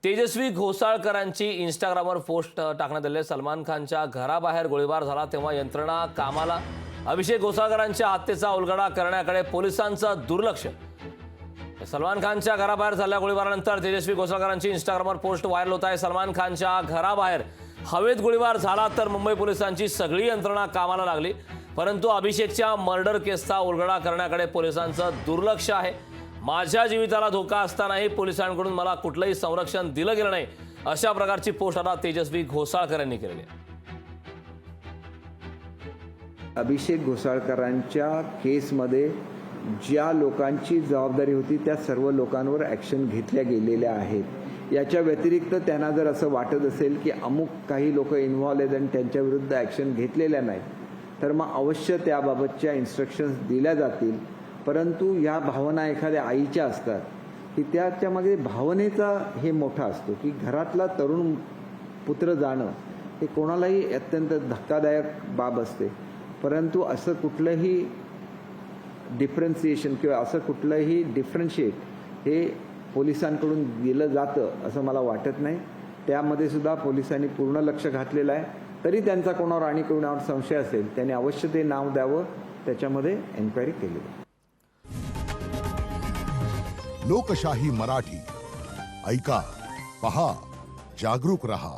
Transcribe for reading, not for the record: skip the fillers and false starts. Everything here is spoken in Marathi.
तेजस्वी घोसाळकरांची इंस्टाग्रामवर पोस्ट टाकण्यात आली. सलमान खानच्या घराबाहेर गोळीबार झाला तेव्हा यंत्रणा कामाला. अभिषेक घोसाळकरांच्या हत्येचा उलगडा करण्याकडे पोलिसांचं दुर्लक्ष. सलमान खानच्या घराबाहेर झालेल्या गोळीबारानंतर तेजस्वी घोसाळकरांची इंस्टाग्रामवर पोस्ट व्हायरल होत आहे. सलमान खानच्या घराबाहेर हवेत गोळीबार झाला तर मुंबई पोलिसांची सगळी यंत्रणा कामाला लागली, परंतु अभिषेकच्या मर्डर केसचा उलगडा करण्याकडे पोलिसांचं दुर्लक्ष आहे. माझ्या जीविताला धोका असतानाही पोलिसांकडून मला कुठलंही संरक्षण दिलं गेलं नाही, अशा प्रकारची पोस्ट आता तेजस्वी घोसाळकर यांनी केलेली आहे. अभिषेक घोसाळकरांच्या केसमध्ये ज्या लोकांची जबाबदारी होती त्या सर्व लोकांवर ॲक्शन घेतल्या गेलेल्या आहेत. याच्या व्यतिरिक्त त्यांना जर असं वाटत असेल की अमुक काही लोक इन्व्हॉल्व आहेत आणि त्यांच्याविरुद्ध ॲक्शन घेतलेल्या नाहीत तर मग अवश्य त्याबाबतच्या इन्स्ट्रक्शन्स दिल्या जातील. परंतु ह्या भावना एखाद्या आईच्या असतात की त्याच्यामध्ये भावनेचा हे मोठा असतो की घरातला तरुण पुत्र जाणं हे कोणालाही अत्यंत धक्कादायक बाब असते. परंतु असं कुठलंही डिफरन्सिएशन किंवा असं कुठलंही डिफरन्शिएट हे पोलिसांकडून दिलं जातं असं मला वाटत नाही. त्यामध्ये सुद्धा पोलिसांनी पूर्ण लक्ष घातलेलं आहे. तरी त्यांचा कोणावर आणि कोणावर संशय असेल त्याने अवश्य ते नाव द्यावं, त्याच्यामध्ये एन्क्वायरी केली. लोकशाही मराठी ऐका, पहा, जागरूक रहा.